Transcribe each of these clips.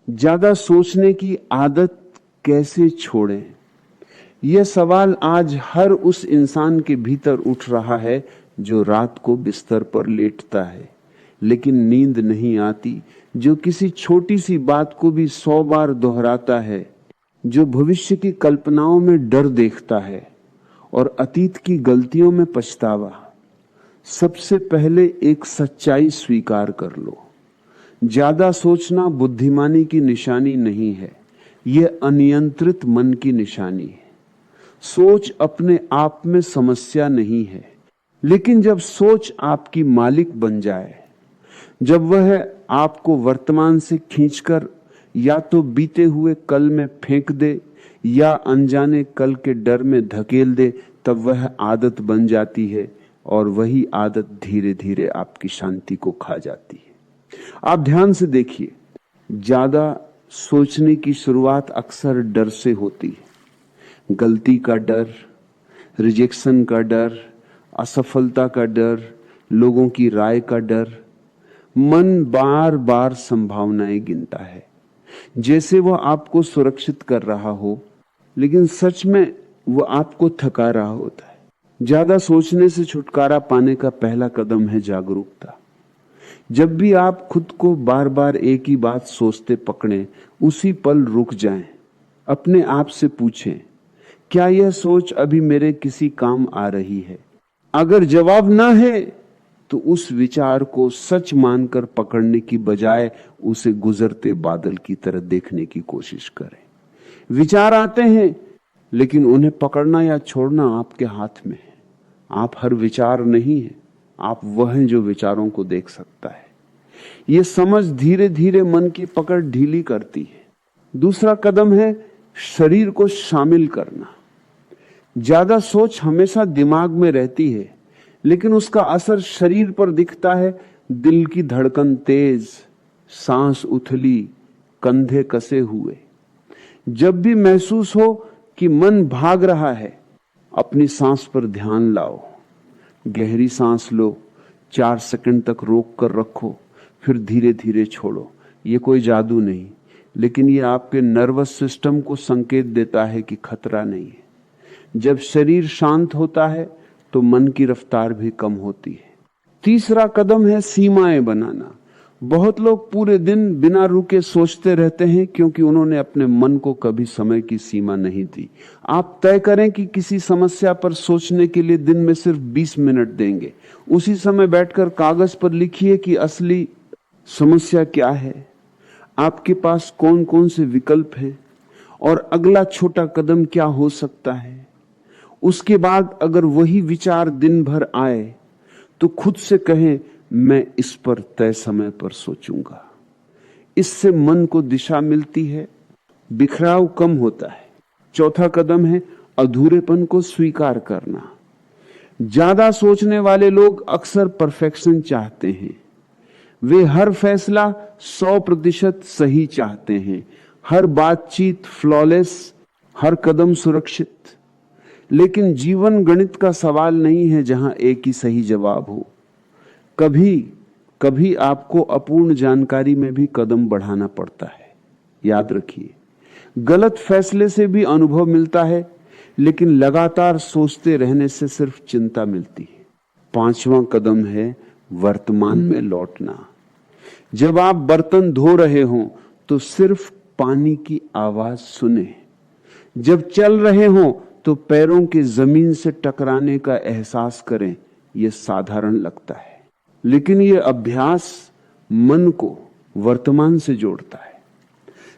ज्यादा सोचने की आदत कैसे छोड़ें? यह सवाल आज हर उस इंसान के भीतर उठ रहा है जो रात को बिस्तर पर लेटता है लेकिन नींद नहीं आती, जो किसी छोटी सी बात को भी 100 बार दोहराता है, जो भविष्य की कल्पनाओं में डर देखता है और अतीत की गलतियों में पछतावा। सबसे पहले एक सच्चाई स्वीकार कर लो, ज्यादा सोचना बुद्धिमानी की निशानी नहीं है, यह अनियंत्रित मन की निशानी है। सोच अपने आप में समस्या नहीं है, लेकिन जब सोच आपकी मालिक बन जाए, जब वह आपको वर्तमान से खींचकर या तो बीते हुए कल में फेंक दे या अनजाने कल के डर में धकेल दे, तब वह आदत बन जाती है और वही आदत धीरे धीरे आपकी शांति को खा जाती है। आप ध्यान से देखिए, ज्यादा सोचने की शुरुआत अक्सर डर से होती है। गलती का डर, रिजेक्शन का डर, असफलता का डर, लोगों की राय का डर। मन बार बार संभावनाएं गिनता है, जैसे वह आपको सुरक्षित कर रहा हो, लेकिन सच में वह आपको थका रहा होता है। ज्यादा सोचने से छुटकारा पाने का पहला कदम है जागरूकता। जब भी आप खुद को बार बार एक ही बात सोचते पकड़ें, उसी पल रुक जाएं। अपने आप से पूछें, क्या यह सोच अभी मेरे किसी काम आ रही है? अगर जवाब ना है तो उस विचार को सच मानकर पकड़ने की बजाय उसे गुजरते बादल की तरह देखने की कोशिश करें। विचार आते हैं, लेकिन उन्हें पकड़ना या छोड़ना आपके हाथ में है। आप हर विचार नहीं है, आप वह हैं जो विचारों को देख सकता है। यह समझ धीरे धीरे मन की पकड़ ढीली करती है। दूसरा कदम है शरीर को शामिल करना। ज्यादा सोच हमेशा दिमाग में रहती है, लेकिन उसका असर शरीर पर दिखता है। दिल की धड़कन तेज, सांस उथली, कंधे कसे हुए। जब भी महसूस हो कि मन भाग रहा है, अपनी सांस पर ध्यान लाओ। गहरी सांस लो, 4 सेकंड तक रोक कर रखो, फिर धीरे धीरे छोड़ो। ये कोई जादू नहीं, लेकिन ये आपके नर्वस सिस्टम को संकेत देता है कि खतरा नहीं है। जब शरीर शांत होता है तो मन की रफ्तार भी कम होती है। तीसरा कदम है सीमाएं बनाना। बहुत लोग पूरे दिन बिना रुके सोचते रहते हैं क्योंकि उन्होंने अपने मन को कभी समय की सीमा नहीं दी। आप तय करें कि किसी समस्या पर सोचने के लिए दिन में सिर्फ 20 मिनट देंगे। उसी समय बैठकर कागज पर लिखिए कि असली समस्या क्या है, आपके पास कौन कौन से विकल्प हैं और अगला छोटा कदम क्या हो सकता है। उसके बाद अगर वही विचार दिन भर आए तो खुद से कहें, मैं इस पर तय समय पर सोचूंगा। इससे मन को दिशा मिलती है, बिखराव कम होता है। चौथा कदम है अधूरेपन को स्वीकार करना। ज्यादा सोचने वाले लोग अक्सर परफेक्शन चाहते हैं। वे हर फैसला 100% सही चाहते हैं, हर बातचीत फ्लॉलेस, हर कदम सुरक्षित। लेकिन जीवन गणित का सवाल नहीं है जहां एक ही सही जवाब हो। कभी कभी आपको अपूर्ण जानकारी में भी कदम बढ़ाना पड़ता है। याद रखिए, गलत फैसले से भी अनुभव मिलता है, लेकिन लगातार सोचते रहने से सिर्फ चिंता मिलती है। पांचवा कदम है वर्तमान में लौटना। जब आप बर्तन धो रहे हों तो सिर्फ पानी की आवाज सुने। जब चल रहे हों तो पैरों के जमीन से टकराने का एहसास करें। यह साधारण लगता है, लेकिन यह अभ्यास मन को वर्तमान से जोड़ता है।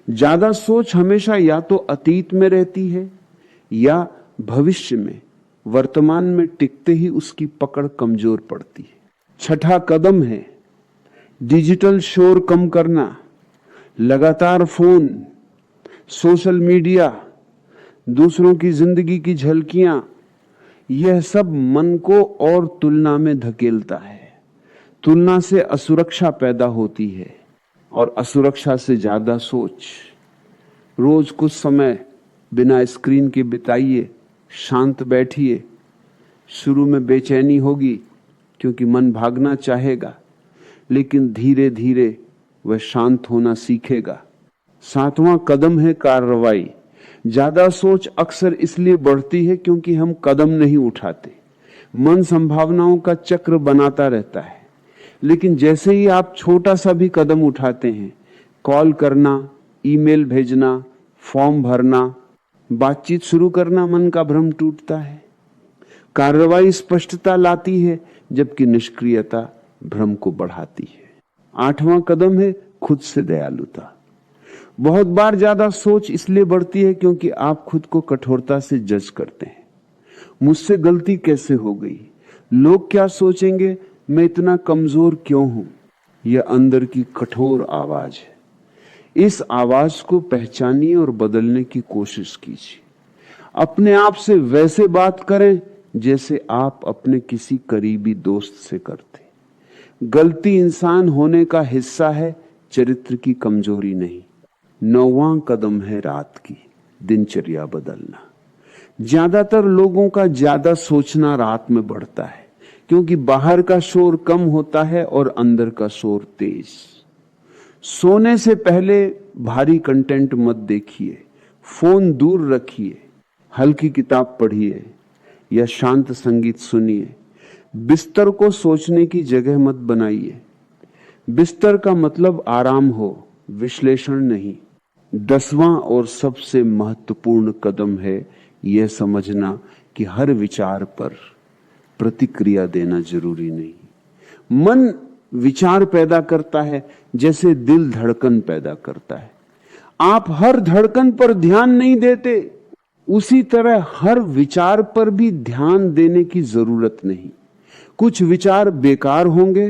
ज्यादा सोच हमेशा या तो अतीत में रहती है या भविष्य में। वर्तमान में टिकते ही उसकी पकड़ कमजोर पड़ती है। छठा कदम है डिजिटल शोर कम करना। लगातार फोन, सोशल मीडिया, दूसरों की जिंदगी की झलकियां, यह सब मन को और तुलना में धकेलता है। तुलना से असुरक्षा पैदा होती है और असुरक्षा से ज्यादा सोच। रोज कुछ समय बिना स्क्रीन के बिताइए, शांत बैठिए। शुरू में बेचैनी होगी क्योंकि मन भागना चाहेगा, लेकिन धीरे धीरे वह शांत होना सीखेगा। 7वां कदम है कार्रवाई। ज्यादा सोच अक्सर इसलिए बढ़ती है क्योंकि हम कदम नहीं उठाते। मन संभावनाओं का चक्र बनाता रहता है, लेकिन जैसे ही आप छोटा सा भी कदम उठाते हैं, कॉल करना, ईमेल भेजना, फॉर्म भरना, बातचीत शुरू करना, मन का भ्रम टूटता है। कार्रवाई स्पष्टता लाती है, जबकि निष्क्रियता भ्रम को बढ़ाती है। 8वां कदम है खुद से दयालुता। बहुत बार ज्यादा सोच इसलिए बढ़ती है क्योंकि आप खुद को कठोरता से जज करते हैं। मुझसे गलती कैसे हो गई, लोग क्या सोचेंगे, मैं इतना कमजोर क्यों हूं। यह अंदर की कठोर आवाज है। इस आवाज को पहचानिए और बदलने की कोशिश कीजिए। अपने आप से वैसे बात करें जैसे आप अपने किसी करीबी दोस्त से करते। गलती इंसान होने का हिस्सा है, चरित्र की कमजोरी नहीं। 9वां कदम है रात की दिनचर्या बदलना। ज्यादातर लोगों का ज्यादा सोचना रात में बढ़ता है, क्योंकि बाहर का शोर कम होता है और अंदर का शोर तेज। सोने से पहले भारी कंटेंट मत देखिए, फोन दूर रखिए, हल्की किताब पढ़िए या शांत संगीत सुनिए। बिस्तर को सोचने की जगह मत बनाइए। बिस्तर का मतलब आराम हो, विश्लेषण नहीं। 10वां और सबसे महत्वपूर्ण कदम है यह समझना कि हर विचार पर प्रतिक्रिया देना जरूरी नहीं। मन विचार पैदा करता है जैसे दिल धड़कन पैदा करता है। आप हर धड़कन पर ध्यान नहीं देते, उसी तरह हर विचार पर भी ध्यान देने की जरूरत नहीं। कुछ विचार बेकार होंगे,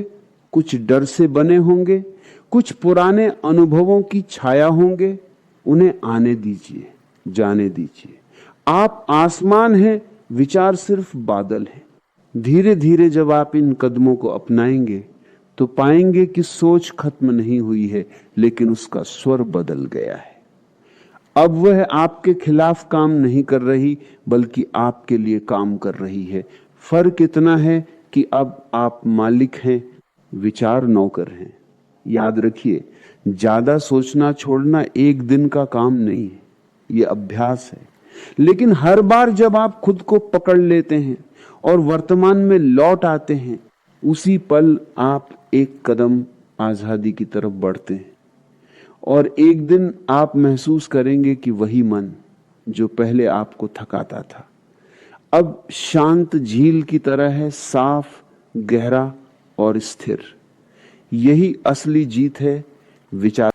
कुछ डर से बने होंगे, कुछ पुराने अनुभवों की छाया होंगे। उन्हें आने दीजिए, जाने दीजिए। आप आसमान हैं, विचार सिर्फ बादल हैं। धीरे धीरे जब आप इन कदमों को अपनाएंगे तो पाएंगे कि सोच खत्म नहीं हुई है, लेकिन उसका स्वर बदल गया है। अब वह आपके खिलाफ काम नहीं कर रही, बल्कि आपके लिए काम कर रही है। फर्क इतना है कि अब आप मालिक हैं, विचार नौकर हैं। याद रखिए, ज्यादा सोचना छोड़ना एक दिन का काम नहीं है, यह अभ्यास है। लेकिन हर बार जब आप खुद को पकड़ लेते हैं और वर्तमान में लौट आते हैं, उसी पल आप एक कदम आजादी की तरफ बढ़ते हैं। और एक दिन आप महसूस करेंगे कि वही मन जो पहले आपको थकाता था, अब शांत झील की तरह है, साफ, गहरा और स्थिर। यही असली जीत है विचार